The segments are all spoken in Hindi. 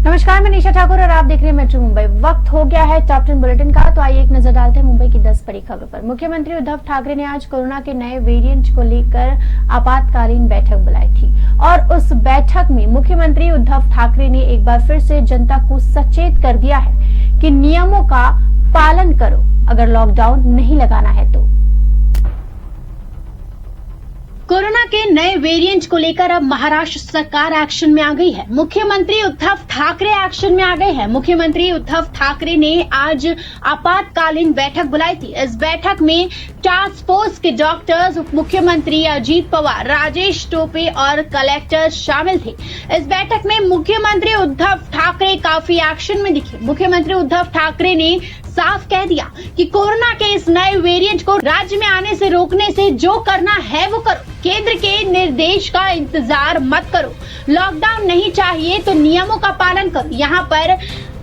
नमस्कार, मैं निशा ठाकुर और आप देख रहे हैं मेट्रो मुंबई। वक्त हो गया है टॉप 10 बुलेटिन का, तो आइए एक नजर डालते हैं मुंबई की 10 बड़ी खबरों पर। मुख्यमंत्री उद्धव ठाकरे ने आज कोरोना के नए वेरिएंट को लेकर आपातकालीन बैठक बुलाई थी और उस बैठक में मुख्यमंत्री उद्धव ठाकरे ने एक बार फिर से जनता को सचेत कर दिया है कि नियमों का पालन करो, अगर लॉकडाउन नहीं लगाना है तो। कोरोना के नए वेरिएंट को लेकर अब महाराष्ट्र सरकार एक्शन में आ गई है। मुख्यमंत्री उद्धव ठाकरे एक्शन में आ गए हैं। मुख्यमंत्री उद्धव ठाकरे ने आज आपातकालीन बैठक बुलाई थी। इस बैठक में टास्क फोर्स के डॉक्टर्स, उप मुख्यमंत्री अजीत पवार, राजेश टोपे और कलेक्टर शामिल थे। इस बैठक में मुख्यमंत्री उद्धव ठाकरे काफी एक्शन में दिखे। मुख्यमंत्री उद्धव ठाकरे ने साफ कह दिया कि कोरोना के इस नए वेरिएंट को राज्य में आने से रोकने से जो करना है वो करो। केंद्र के निर्देश का इंतजार मत करो। लॉकडाउन नहीं चाहिए तो नियमों का पालन करो। यहाँ पर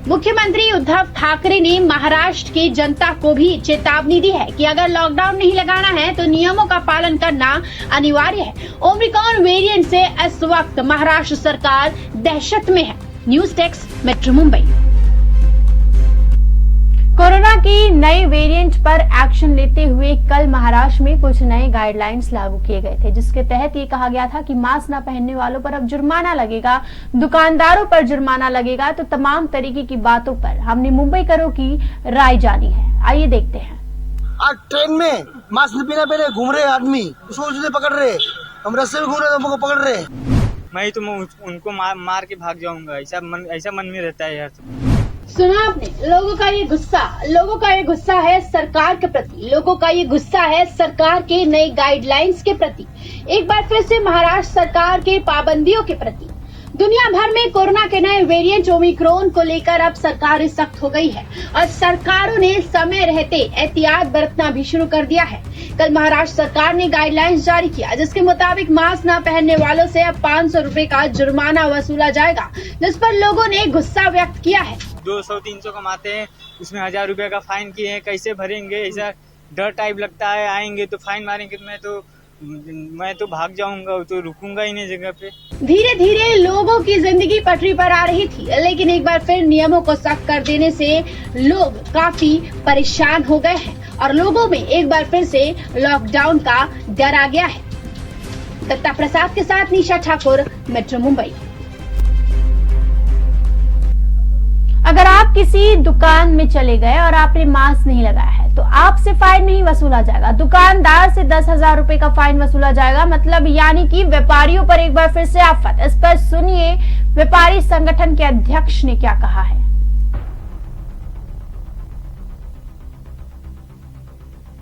मुख्यमंत्री उद्धव ठाकरे ने महाराष्ट्र की जनता को भी चेतावनी दी है कि अगर लॉकडाउन नहीं लगाना है तो नियमों का पालन करना अनिवार्य है। ओमिक्रॉन वेरिएंट से इस वक्त महाराष्ट्र सरकार दहशत में है। News desk, metro Mumbai. Corona की नए वेरिएंट पर एक्शन लेते हुए कल महाराष्ट्र में कुछ नए गाइडलाइंस लागू किए गए थे, जिसके तहत ये कहा गया था कि मास्क न पहनने वालों पर अब जुर्माना लगेगा, दुकानदारों पर जुर्माना लगेगा। तो तमाम तरीके की बातों पर हमने मुंबई करो की राय जानी है। आइए देखते हैं। आज ट्रेन में मास्क बिना पहने घूम रहे आदमी, उसको पकड़ रहे, हम रस्ते में घूम रहे हमको पकड़ रहे। मैं तो उनको मार के भाग जाऊंगा, ऐसा मन में रहता है यार। सुना आपने, लोगों का ये गुस्सा है सरकार के प्रति। लोगों का ये गुस्सा है सरकार के नए गाइडलाइंस के प्रति, एक बार फिर से महाराष्ट्र सरकार के पाबंदियों के प्रति। दुनिया भर में कोरोना के नए वेरिएंट ओमिक्रॉन को लेकर अब सरकार सख्त हो गई है और सरकारों ने समय रहते एहतियात बरतना भी शुरू कर दिया है। कल महाराष्ट्र सरकार ने गाइडलाइंस जारी किया, जिसके मुताबिक मास्क न पहनने वालों से अब 500 रुपए का जुर्माना वसूला जाएगा, जिस पर लोगों ने गुस्सा व्यक्त किया है। 200-300 कमाते हैं, उसमें 1000 रुपए का फाइन किए हैं, कैसे भरेंगे? ऐसा डर टाइप लगता है, आएंगे तो फाइन मारेंगे। मैं तो भाग जाऊंगा, तो रुकूंगा ही नहीं जगह पे। धीरे धीरे लोगों की जिंदगी पटरी पर आ रही थी, लेकिन एक बार फिर नियमों को सख्त कर देने से लोग काफी परेशान हो गए हैं और लोगों में एक बार फिर से लॉकडाउन का डर आ गया है। दत्ता प्रसाद के साथ निशा ठाकुर, मेट्रो मुंबई। अगर आप किसी दुकान में चले गए और आपने मास्क नहीं लगाया है तो आपसे फाइन नहीं वसूला जाएगा, दुकानदार से 10,000 रुपए का फाइन वसूला जाएगा। मतलब यानी कि व्यापारियों पर एक बार फिर से आफत। इस पर सुनिए व्यापारी संगठन के अध्यक्ष ने क्या कहा है।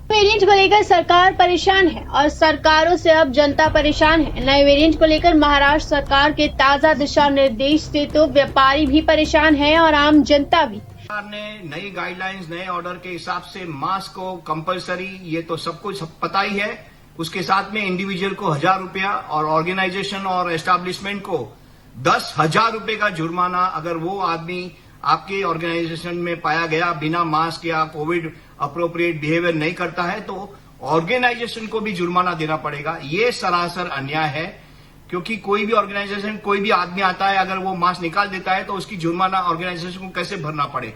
वेरिएंट को लेकर सरकार परेशान है और सरकारों से अब जनता परेशान है। नए वेरिएंट को लेकर महाराष्ट्र सरकार के ताजा दिशा निर्देश से तो व्यापारी भी परेशान है और आम जनता भी। सरकार ने नई गाइडलाइंस, नए ऑर्डर के हिसाब से मास्क को कंपलसरी, ये तो सबको पता ही है। उसके साथ में इंडिविजुअल को 1000 रुपया और ऑर्गेनाइजेशन और एस्टैब्लिशमेंट को 10,000 रुपए का जुर्माना अगर वो आदमी आपके ऑर्गेनाइजेशन में पाया गया बिना मास्क या कोविड अप्रोप्रिएट बिहेवियर नहीं करता है तो ऑर्गेनाइजेशन को भी जुर्माना देना पड़ेगा। ये सरासर अन्याय है, क्योंकि कोई भी ऑर्गेनाइजेशन, कोई भी आदमी आता है, अगर वो मास्क निकाल देता है तो उसकी जुर्माना ऑर्गेनाइजेशन को कैसे भरना पड़े।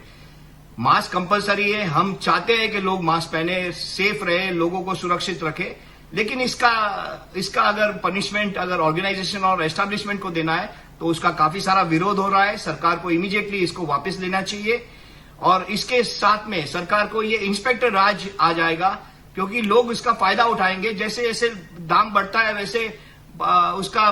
मास्क कंपलसरी है, हम चाहते हैं कि लोग मास्क पहने, सेफ रहे, लोगों को सुरक्षित रखे, लेकिन इसका अगर पनिशमेंट अगर ऑर्गेनाइजेशन और एस्टैब्लिशमेंट को देना है तो उसका काफी सारा विरोध हो रहा है। सरकार को इमीडिएटली इसको वापस लेना चाहिए और इसके साथ में सरकार को ये इंस्पेक्टर राज आ जाएगा, क्योंकि लोग इसका फायदा उठाएंगे। जैसे जैसे दाम बढ़ता है वैसे उसका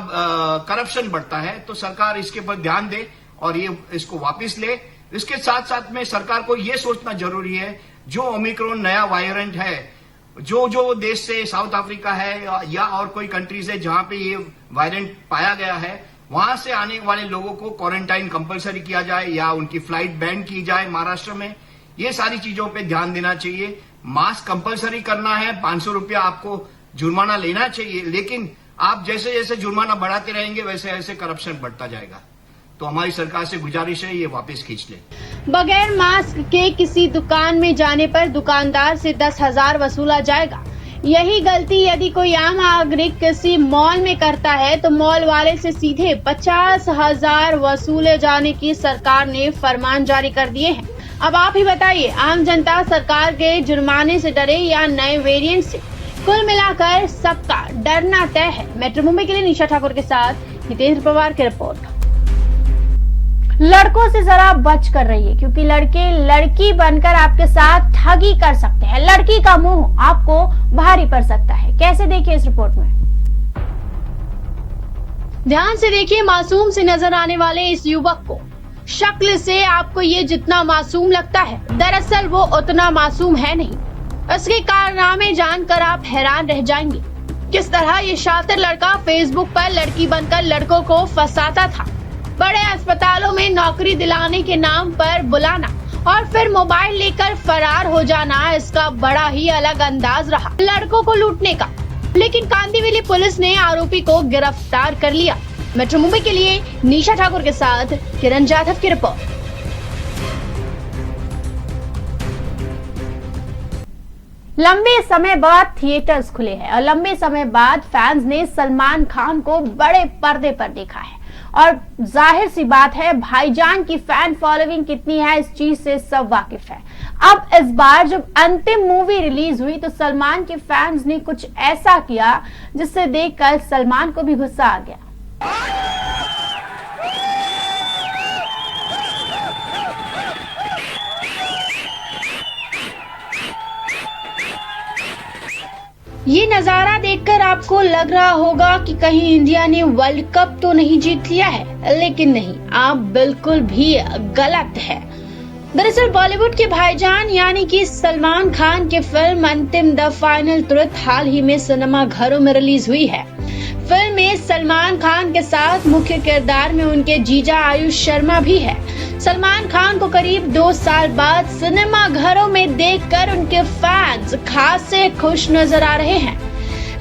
करप्शन बढ़ता है, तो सरकार इसके पर ध्यान दे और ये इसको वापस ले। इसके साथ साथ में सरकार को ये सोचना जरूरी है, जो ओमिक्रॉन नया वायरेंट है, जो देश से, साउथ अफ्रीका है या और कोई कंट्रीज है जहां पे ये वायरेंट पाया गया है, वहां से आने वाले लोगों को क्वारंटाइन कंपलसरी किया जाए या उनकी फ्लाइट बैन की जाए महाराष्ट्र में। ये सारी चीजों पे ध्यान देना चाहिए। मास्क कंपलसरी करना है, 500 रुपया आपको जुर्माना लेना चाहिए, लेकिन आप जैसे जैसे जुर्माना बढ़ाते रहेंगे वैसे वैसे करप्शन बढ़ता जाएगा। तो हमारी सरकार से गुजारिश है, ये वापस खींच ले। बगैर मास्क के किसी दुकान में जाने पर दुकानदार से 10,000 वसूला जाएगा। यही गलती यदि कोई आम नागरिक किसी मॉल में करता है तो मॉल वाले से सीधे 50,000 वसूले जाने की सरकार ने फरमान जारी कर दिए हैं। अब आप ही बताइए, आम जनता सरकार के जुर्माने से डरे या नए वेरिएंट से? कुल मिलाकर सबका डरना तय है। मेट्रो मुंबई के लिए निशा ठाकुर के साथ हितेंद्र पवार की रिपोर्ट। लड़कों से जरा बच कर रहिए, क्योंकि लड़के लड़की बनकर आपके साथ ठगी कर सकते हैं। लड़की का मुंह आपको भारी पड़ सकता है। कैसे, देखिए इस रिपोर्ट में। ध्यान से देखिए मासूम से नजर आने वाले इस युवक को। शक्ल से आपको ये जितना मासूम लगता है, दरअसल वो उतना मासूम है नहीं। उसके कारनामे जानकर आप हैरान रह जाएंगे। किस तरह ये शातिर लड़का फेसबुक पर लड़की बनकर लड़कों को फंसाता था। बड़े अस्पतालों में नौकरी दिलाने के नाम पर बुलाना और फिर मोबाइल लेकर फरार हो जाना, इसका बड़ा ही अलग अंदाज रहा लड़कों को लूटने का। लेकिन कांदिवली पुलिस ने आरोपी को गिरफ्तार कर लिया। मेट्रो मुंबई के लिए निशा ठाकुर के साथ किरण जाधव की रिपोर्ट। लंबे समय बाद थिएटर्स खुले हैं और लंबे समय बाद फैंस ने सलमान खान को बड़े पर्दे पर देखा है। और जाहिर सी बात है, भाईजान की फैन फॉलोइंग कितनी है इस चीज से सब वाकिफ है। अब इस बार जब अंतिम मूवी रिलीज हुई तो सलमान के फैंस ने कुछ ऐसा किया जिससे देखकर सलमान को भी गुस्सा आ गया। ये नजारा देखकर आपको लग रहा होगा कि कहीं इंडिया ने वर्ल्ड कप तो नहीं जीत लिया है, लेकिन नहीं, आप बिल्कुल भी गलत है। दरअसल बॉलीवुड के भाईजान यानी कि सलमान खान की फिल्म अंतिम द फाइनल ट्रुथ हाल ही में सिनेमा घरों में रिलीज हुई है। फिल्म में सलमान खान के साथ मुख्य किरदार में उनके जीजा आयुष शर्मा भी है। सलमान खान को करीब 2 साल बाद सिनेमा घरों में देखकर उनके फैंस खासे खुश नजर आ रहे हैं।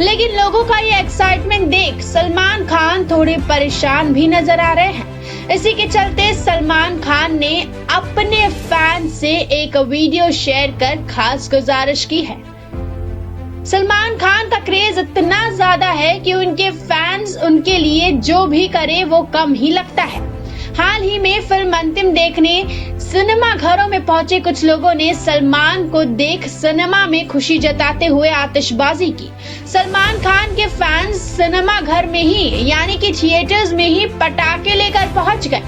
लेकिन लोगों का ये एक्साइटमेंट देख सलमान खान थोड़े परेशान भी नजर आ रहे हैं। इसी के चलते सलमान खान ने अपने फैन से एक वीडियो शेयर कर खास गुजारिश की है। सलमान खान का क्रेज इतना ज्यादा है कि उनके फैंस उनके लिए जो भी करे वो कम ही लगता है। हाल ही में फिल्म अंतिम देखने सिनेमा घरों में पहुंचे कुछ लोगों ने सलमान को देख सिनेमा में खुशी जताते हुए आतिशबाजी की। सलमान खान के फैंस सिनेमा घर में ही यानी कि थिएटर्स में ही पटाखे लेकर पहुंच गए।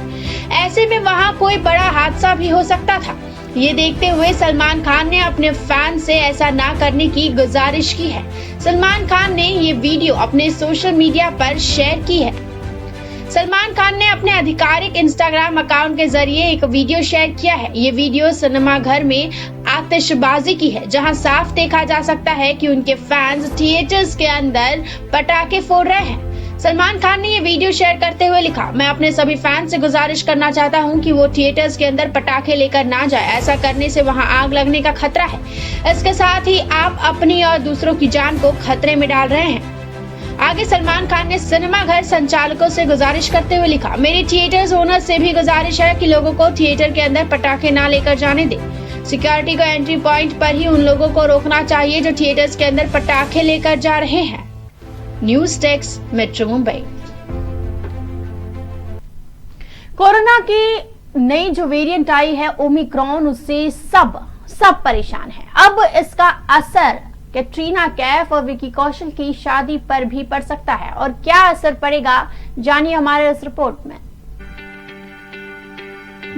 ऐसे में वहां कोई बड़ा हादसा भी हो सकता था। ये देखते हुए सलमान खान ने अपने फैन से ऐसा ना करने की गुजारिश की है। सलमान खान ने ये वीडियो अपने सोशल मीडिया पर शेयर की है। सलमान खान ने अपने आधिकारिक इंस्टाग्राम अकाउंट के जरिए एक वीडियो शेयर किया है। ये वीडियो सिनेमा घर में आतिशबाजी की है, जहां साफ देखा जा सकता है कि उनके फैंस थिएटर्स के अंदर पटाखे फोड़ रहे हैं। सलमान खान ने ये वीडियो शेयर करते हुए लिखा, मैं अपने सभी फैंस से गुजारिश करना चाहता हूं कि वो थिएटर्स के अंदर पटाखे लेकर ना जाए। ऐसा करने से वहां आग लगने का खतरा है। इसके साथ ही आप अपनी और दूसरों की जान को खतरे में डाल रहे हैं। आगे सलमान खान ने सिनेमा घर संचालकों से गुजारिश करते हुए लिखा, मेरी थिएटर्स ओनर से भी गुजारिश है कि लोगों को थिएटर के अंदर पटाखे ना लेकर जाने दे। सिक्योरिटी को एंट्री पॉइंट पर ही उन लोगों को रोकना चाहिए जो थिएटर्स के अंदर पटाखे लेकर जा रहे हैं। News desk, metro Mumbai. Corona की नई जो वेरिएंट आई है ओमिक्रॉन, उससे सब परेशान है। अब इसका असर कैटरीना कैफ और विकी कौशल की शादी पर भी पड़ सकता है। और क्या असर पड़ेगा, जानिए हमारे इस रिपोर्ट में।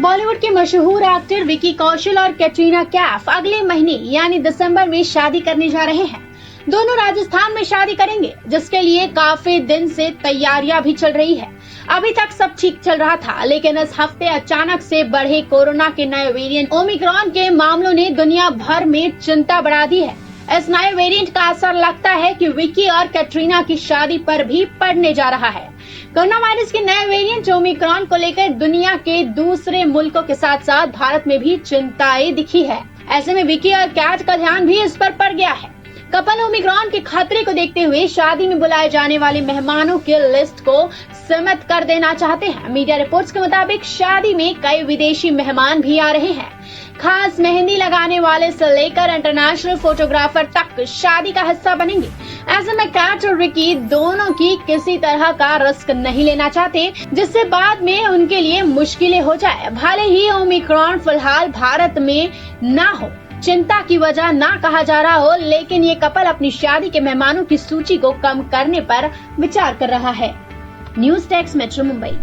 बॉलीवुड के मशहूर एक्टर विकी कौशल और कैटरीना कैफ अगले महीने यानी दिसंबर में शादी करने जा रहे हैं। दोनों राजस्थान में शादी करेंगे, जिसके लिए काफी दिन से तैयारियां भी चल रही है। अभी तक सब ठीक चल रहा था, लेकिन इस हफ्ते अचानक से बढ़े कोरोना के नए वेरिएंट ओमिक्रॉन के मामलों ने दुनिया भर में चिंता बढ़ा दी है। इस नए वेरिएंट का असर लगता है कि विकी और कैटरीना की शादी पर भी पड़ने जा रहा है। कोरोना वायरस के नए वेरिएंट ओमिक्रॉन को लेकर दुनिया के दूसरे मुल्कों के साथ साथ भारत में भी चिंताएं दिखी है। ऐसे में विकी और कैट का ध्यान भी इस पर पड़ गया है। कपल ओमिक्रॉन के खतरे को देखते हुए शादी में बुलाए जाने वाले मेहमानों की लिस्ट को सीमित कर देना चाहते हैं। मीडिया रिपोर्ट्स के मुताबिक शादी में कई विदेशी मेहमान भी आ रहे हैं। खास मेहंदी लगाने वाले से लेकर इंटरनेशनल फोटोग्राफर तक शादी का हिस्सा बनेंगे। ऐसे में कैट और रिकी दोनों की किसी तरह का रिस्क नहीं लेना चाहते, जिससे बाद में उनके लिए मुश्किलें हो जाए। भले ही ओमिक्रॉन फिलहाल भारत में ना हो, चिंता की वजह ना कहा जा रहा हो, लेकिन ये कपल अपनी शादी के मेहमानों की सूची को कम करने पर विचार कर रहा है। News desk metro Mumbai.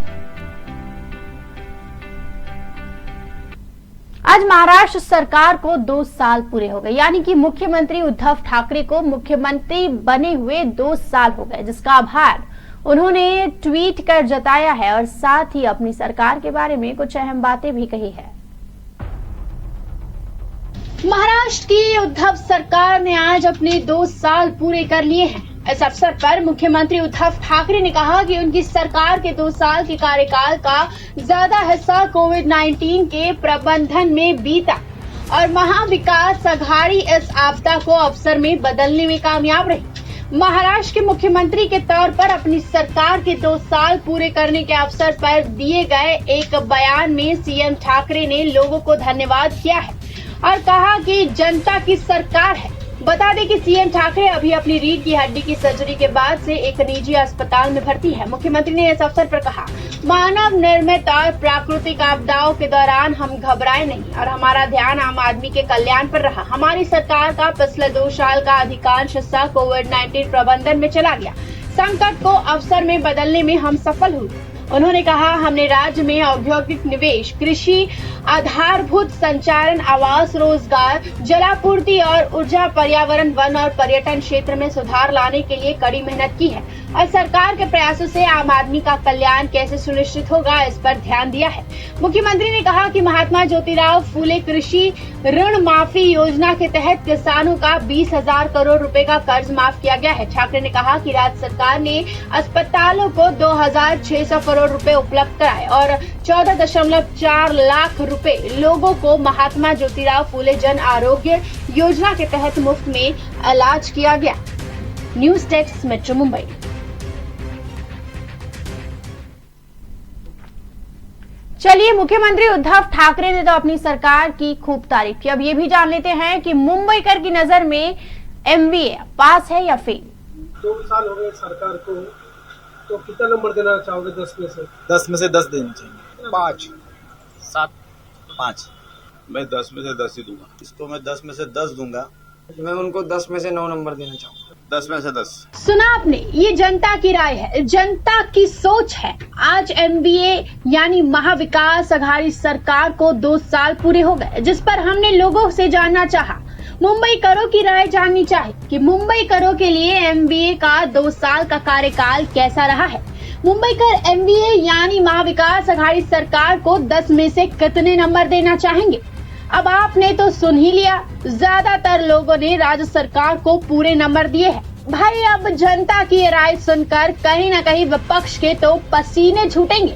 आज महाराष्ट्र सरकार को 2 साल पूरे हो गए, यानी कि मुख्यमंत्री उद्धव ठाकरे को मुख्यमंत्री बने हुए 2 साल हो गए, जिसका आभार उन्होंने ट्वीट कर जताया है और साथ ही अपनी सरकार के बारे में कुछ अहम बातें भी कही है। महाराष्ट्र की उद्धव सरकार ने आज अपने 2 साल पूरे कर लिए हैं। इस अवसर पर मुख्यमंत्री उद्धव ठाकरे ने कहा कि उनकी सरकार के 2 साल के कार्यकाल का ज्यादा हिस्सा कोविड-19 के प्रबंधन में बीता और महाविकास अघाड़ी इस आपदा को अवसर में बदलने में कामयाब रही। महाराष्ट्र के मुख्यमंत्री के तौर पर अपनी सरकार के 2 साल पूरे करने के अवसर पर दिए गए एक बयान में सीएम ठाकरे ने लोगों को धन्यवाद किया है और कहा कि जनता की सरकार है। बता दें कि सीएम ठाकरे अभी अपनी रीढ़ की हड्डी की सर्जरी के बाद से एक निजी अस्पताल में भर्ती है। मुख्यमंत्री ने इस अवसर पर कहा, मानव निर्मित और प्राकृतिक आपदाओं के दौरान हम घबराए नहीं और हमारा ध्यान आम आदमी के कल्याण पर रहा। हमारी सरकार का पिछले 2 साल का अधिकांश हिस्सा कोविड-19 प्रबंधन में चला गया। संकट को अवसर में बदलने में हम सफल हुए। उन्होंने कहा, हमने राज्य में औद्योगिक निवेश, कृषि, आधारभूत संचालन, आवास, रोजगार, जलापूर्ति और ऊर्जा, पर्यावरण, वन और पर्यटन क्षेत्र में सुधार लाने के लिए कड़ी मेहनत की है और सरकार के प्रयासों से आम आदमी का कल्याण कैसे सुनिश्चित होगा, इस पर ध्यान दिया है। मुख्यमंत्री ने कहा कि महात्मा ज्योतिराव फूले कृषि ऋण माफी योजना के तहत किसानों का 20,000 करोड़ रुपए का कर्ज माफ किया गया है। ठाकरे ने कहा कि राज्य सरकार ने अस्पतालों को 2,600 करोड़ रुपए उपलब्ध कराए और 14.4 लाख रुपए लोगों को महात्मा ज्योतिराव फूले जन आरोग्य योजना के तहत मुफ्त में इलाज किया गया। News desk metro Mumbai. चलिए, मुख्यमंत्री उद्धव ठाकरे ने तो अपनी सरकार की खूब तारीफ की। अब ये भी जान लेते हैं कि मुंबईकर की नजर में MBA पास है या फेल। 2 साल हो गए सरकार को, तो कितना नंबर देना चाहोगे 10 में से? 10 में से 10 देना चाहिए। 5, 7, 5। मैं 10 में से 10 ही दूंगा। इसको मैं 10 में से 10 दूंगा। मैं उनको 10 में से 9 नंबर देना चाहूंगा। 10 में से 10। सुना आपने, ये जनता की राय है, जनता की सोच है। आज MBA यानी महाविकास अघाड़ी सरकार को 2 साल पूरे हो गए, जिस पर हमने लोगों से जानना चाहा, मुंबईकरों की राय जाननी चाहिए कि मुंबईकरों के लिए MBA का 2 साल का कार्यकाल कैसा रहा है। मुंबईकर MBA यानी महाविकास अघाड़ी सरकार को 10 में से कितने नंबर देना चाहेंगे? अब आपने तो सुन ही लिया, ज्यादातर लोगों ने राज्य सरकार को पूरे नंबर दिए हैं। भाई, अब जनता की राय सुनकर कहीं न कहीं विपक्ष के तो पसीने छूटेंगे।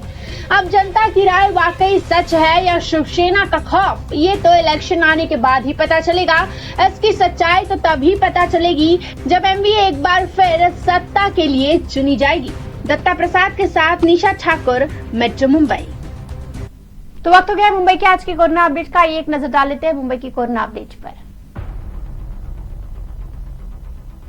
अब जनता की राय वाकई सच है या शिवसेना का खौफ, ये तो इलेक्शन आने के बाद ही पता चलेगा। इसकी सच्चाई तो तभी पता चलेगी जब MBA एक बार फिर सत्ता के लिए चुनी जाएगी। दत्ता प्रसाद के साथ निशा ठाकुर, मेट्रो मुंबई। तो वक्त हो गया मुंबई के आज की कोरोना अपडेट का। एक नजर डाल लेते हैं मुंबई की कोरोना अपडेट पर।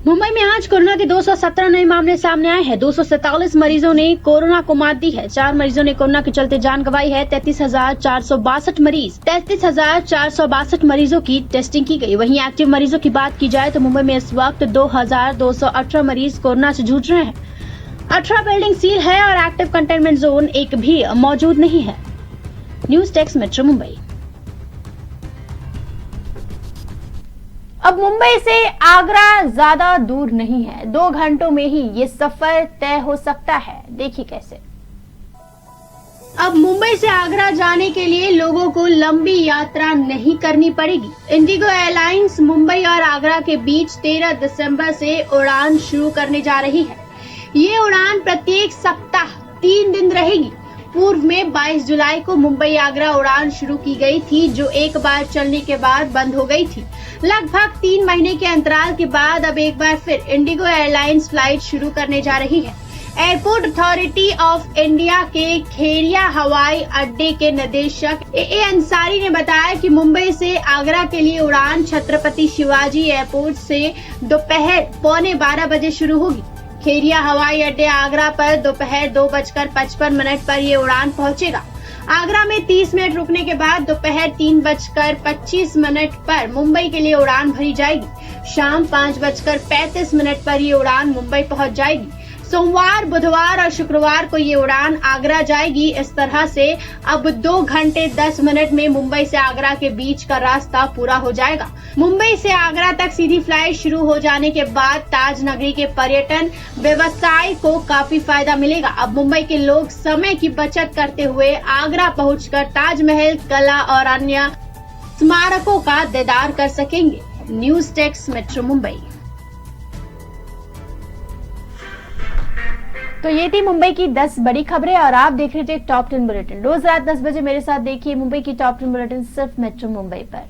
मुंबई में आज कोरोना के 217 नए मामले सामने आए हैं। 247 मरीजों ने कोरोना को मात दी है। 4 मरीजों ने कोरोना के चलते जान गंवाई है। 33,462 मरीजों की टेस्टिंग की गई। वहीं एक्टिव मरीजों की बात की जाए तो मुंबई में इस वक्त 2,218 मरीज कोरोना से जूझ रहे हैं। 18 बिल्डिंग सील है और एक्टिव कंटेनमेंट जोन एक भी मौजूद नहीं है। News desk metro Mumbai. अब मुंबई से आगरा ज्यादा दूर नहीं है। 2 घंटों में ही ये सफर तय हो सकता है। देखिए कैसे। अब मुंबई से आगरा जाने के लिए लोगों को लंबी यात्रा नहीं करनी पड़ेगी। इंडिगो एयरलाइंस मुंबई और आगरा के बीच 13 दिसंबर से उड़ान शुरू करने जा रही है। ये उड़ान प्रत्येक सप्ताह 3 दिन रहेगी। पूर्व में 22 जुलाई को मुंबई आगरा उड़ान शुरू की गई थी, जो एक बार चलने के बाद बंद हो गई थी। लगभग 3 महीने के अंतराल के बाद अब एक बार फिर इंडिगो एयरलाइंस फ्लाइट शुरू करने जा रही है। एयरपोर्ट अथॉरिटी ऑफ इंडिया के खेरिया हवाई अड्डे के निदेशक ए अंसारी ने बताया कि मुंबई से आगरा के लिए उड़ान छत्रपति शिवाजी एयरपोर्ट से दोपहर 11:15 बजे शुरू होगी। खेरिया हवाई अड्डे आगरा पर दोपहर 2:55 पर ये उड़ान पहुंचेगा। आगरा में 30 मिनट रुकने के बाद दोपहर 3:25 पर मुंबई के लिए उड़ान भरी जाएगी। शाम 5:35 पर ये उड़ान मुंबई पहुंच जाएगी। सोमवार, बुधवार और शुक्रवार को ये उड़ान आगरा जाएगी। इस तरह से अब 2 घंटे 10 मिनट में मुंबई से आगरा के बीच का रास्ता पूरा हो जाएगा। मुंबई से आगरा तक सीधी फ्लाइट शुरू हो जाने के बाद ताज नगरी के पर्यटन व्यवसाय को काफी फायदा मिलेगा। अब मुंबई के लोग समय की बचत करते हुए आगरा पहुंचकर ताजमहल, कला और अन्य स्मारकों का दीदार कर सकेंगे। News desk metro Mumbai. तो ये थी मुंबई की 10 बड़ी खबरें और आप देख रहे थे टॉप 10 बुलेटिन। रोज रात 10 बजे मेरे साथ देखिए मुंबई की टॉप 10 बुलेटिन सिर्फ मेट्रो मुंबई पर।